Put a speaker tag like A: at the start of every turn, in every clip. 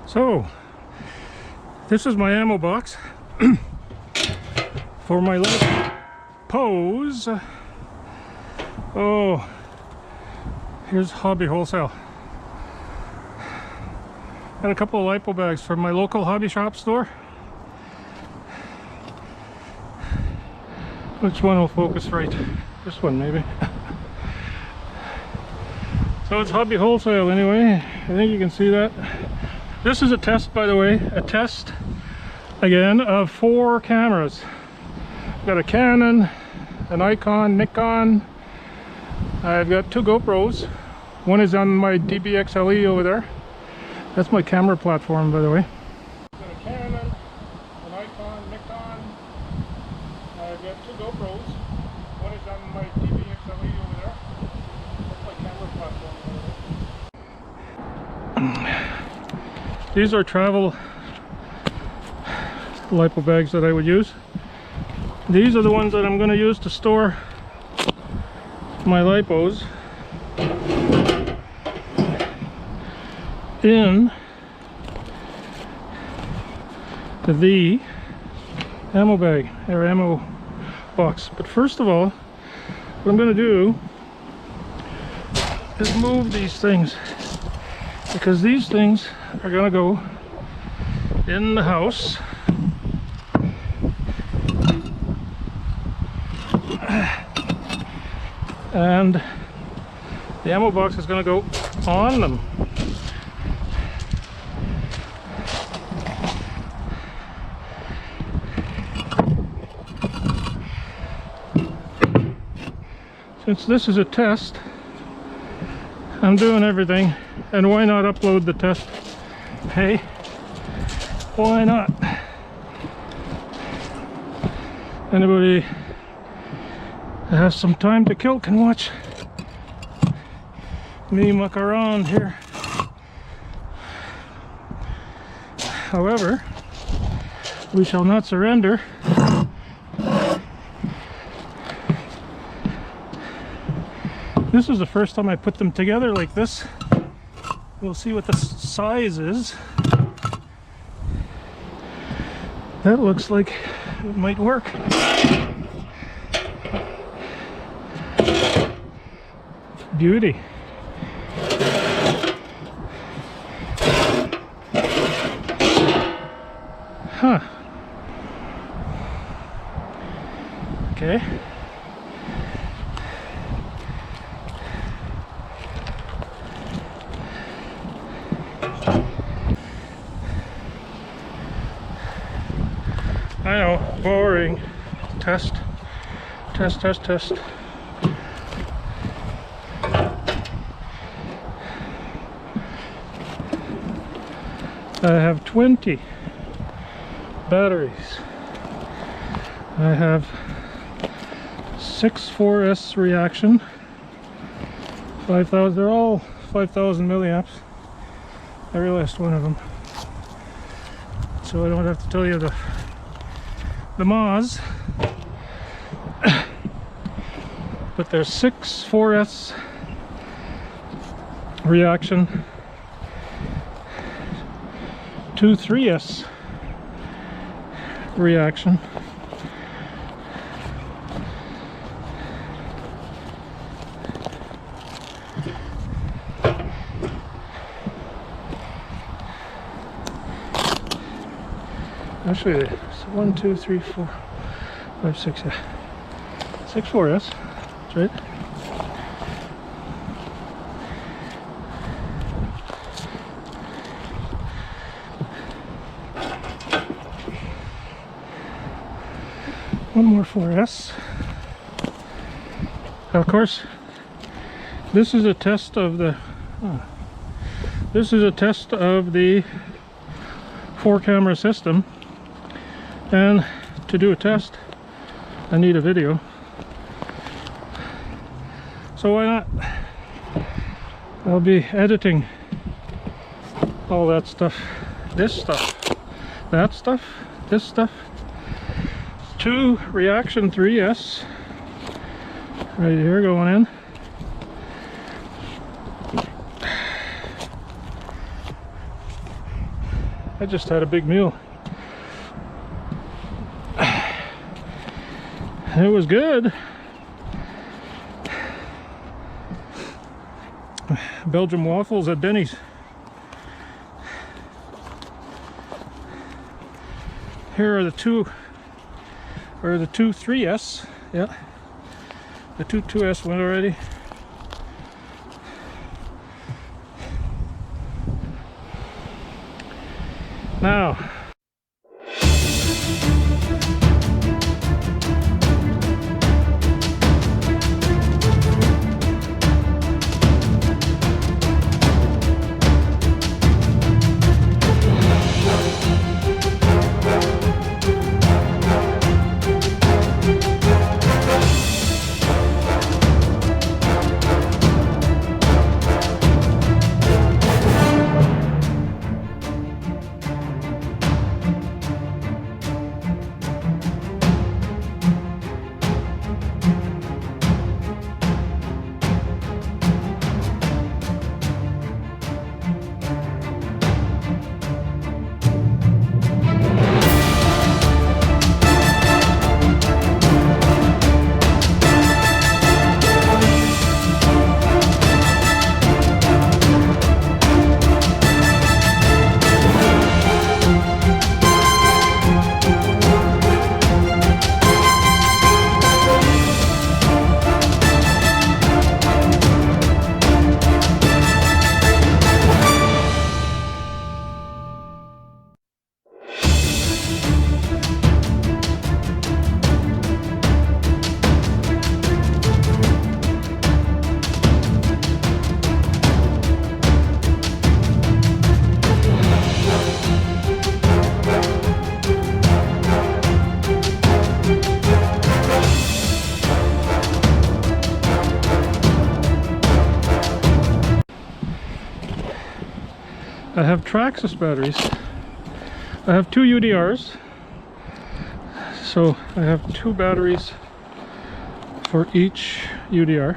A: So this is my ammo box for my little pose. Oh, here's Hobby Wholesale. Got a couple of Lipo bags from my local hobby shop store. Which one will focus right? This one maybe. So it's Hobby Wholesale anyway. I think you can see that. This is a test, by the way, a test again of 4 cameras. I've got a Canon, an Nikon, I've got 2 GoPros. One is on my DBXLE over there. That's my camera platform, by the way. I've got a Canon, a Nikon, I've got 2 GoPros. One is on my DBXLE over there. That's my camera platform, by the way. These are travel Lipo bags that I would use. These are the ones that I'm going to use to store my Lipos in the ammo bag or ammo box. But first of all, what I'm going to do is move these things, because these things are going to go in the house. And the ammo box is going to go on them. Since this is a test, I'm doing everything, and why not upload the test? Hey, why not? Anybody that has some time to kill can watch me muck around here. However, we shall not surrender. This is the first time I put them together like this. We'll see what the size is. That looks like it might work. Beauty. Huh. Okay. I know, boring. Test. I have 20 batteries. I have 6 4S reaction. 5,000. They're all 5,000 milliamps. I realized one of them, so I don't have to tell you the Moz. But there's 6 4S reaction, 2 3S reaction, actually it's 1 2 3 4 5 6, yeah, 6 4S, that's right. One more 4S. Of course, this is a test of the 4-camera system, and to do a test I need a video, so why not? I'll be editing all that stuff, this stuff, that stuff, this stuff. 2 reaction 3S right here going in. I just had a big meal. It was good. Belgian waffles at Denny's. Here are the two 3S. Yeah, the two 2S went already. Now, I have Traxxas batteries. I have two UDRs, so I have two batteries for each UDR.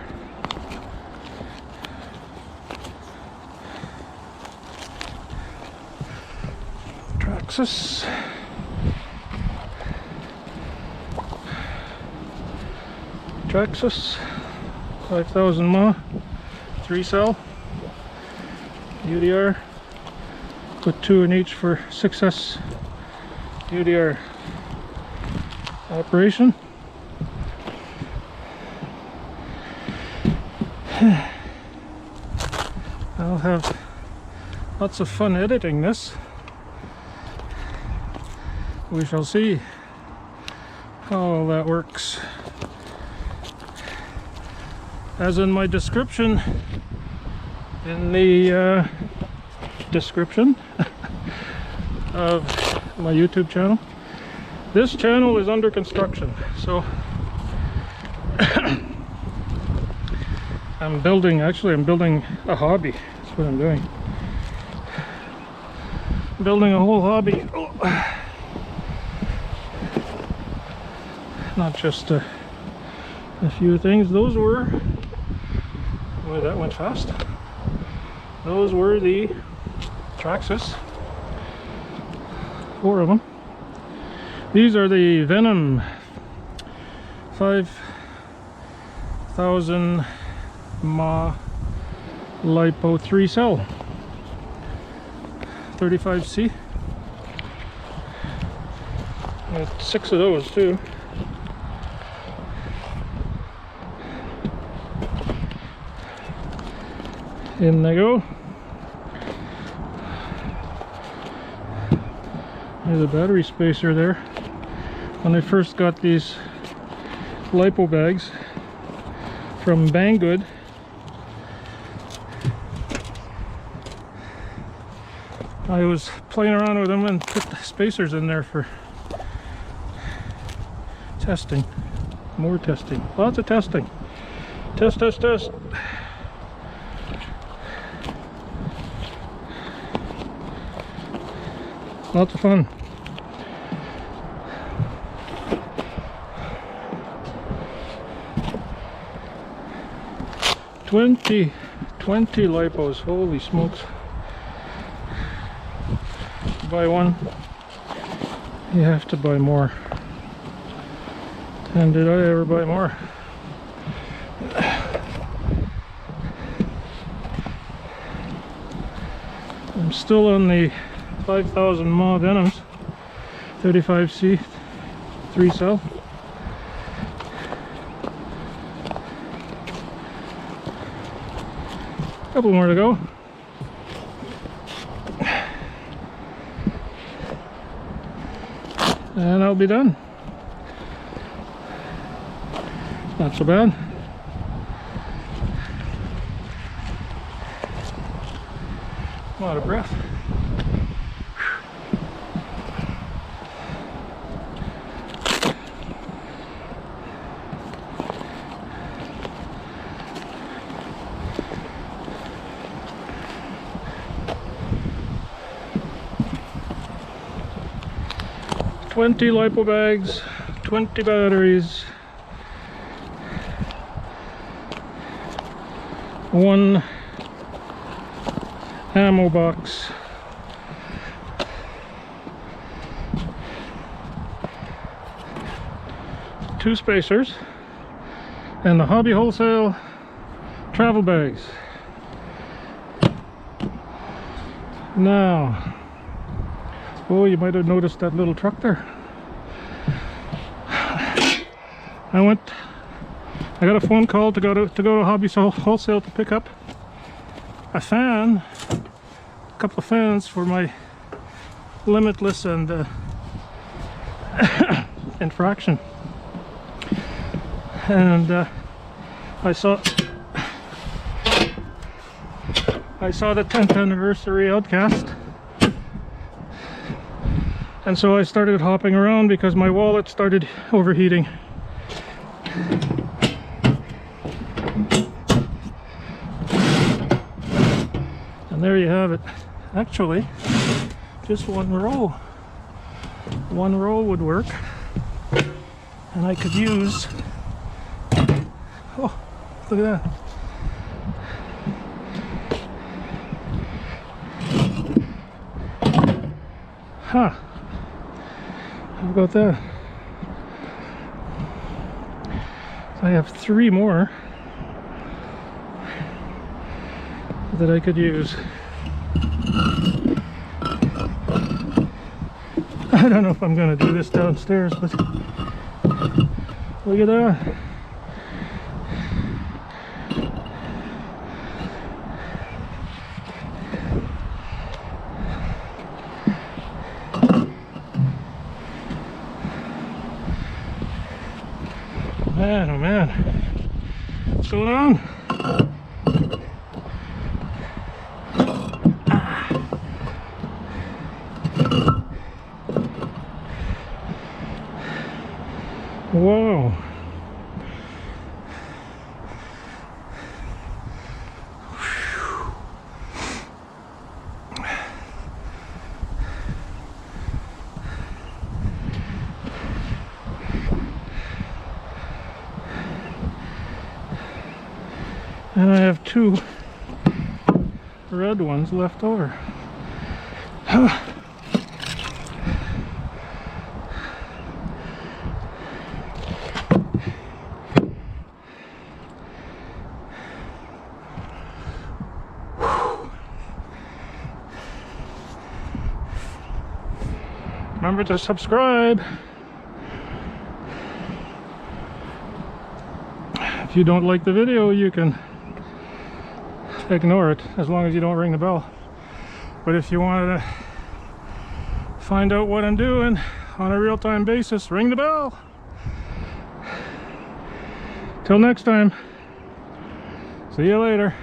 A: Traxxas. Traxxas 5000 mAh 3-cell UDR. Put two in each for 6S UDR operation. I'll have lots of fun editing this. We shall see how all that works. As in my description, in the description of my YouTube channel, this channel is under construction, so I'm building a hobby. That's what I'm doing. Building a whole hobby. Oh. Not just a few things. Those were, boy, that went fast. Those were the Traxxas, 4 of them. These are the Venom 5000 mAh Lipo 3-cell 35C. Got 6 of those too. In they go. There's a battery spacer there. When I first got these Lipo bags from Banggood, I was playing around with them and put the spacers in there for testing. More testing. Lots of testing. Test, test, test. Lots of fun. Twenty Lipos, holy smokes. buy one, you have to buy more. And did I ever buy more? I'm still on the 5,000 mAh Venoms, 35C 3 cell. Couple more to go. And I'll be done. Not so bad. I'm out of breath. 20 Lipo bags, 20 batteries, 1 ammo box, two spacers, and the Hobby Wholesale travel bags. Now, oh, you might have noticed that little truck there. I got a phone call to go to Hobby Wholesale to pick up a fan, a couple of fans for my Limitless and Infraction. And I saw the 10th anniversary Outcast, and so I started hopping around because my wallet started overheating. And there you have it. Actually, just one row would work, and I could use, oh, look at that. Huh, how about that? So I have 3 more that I could use. I don't know if I'm going to do this downstairs, but look at that. Man, oh man, what's going on? Whoa. And I have 2 red ones left over. Remember to subscribe. If you don't like the video, you can ignore it as long as you don't ring the bell. But if you wanted to find out what I'm doing on a real-time basis, ring the bell. Till next time, see you later.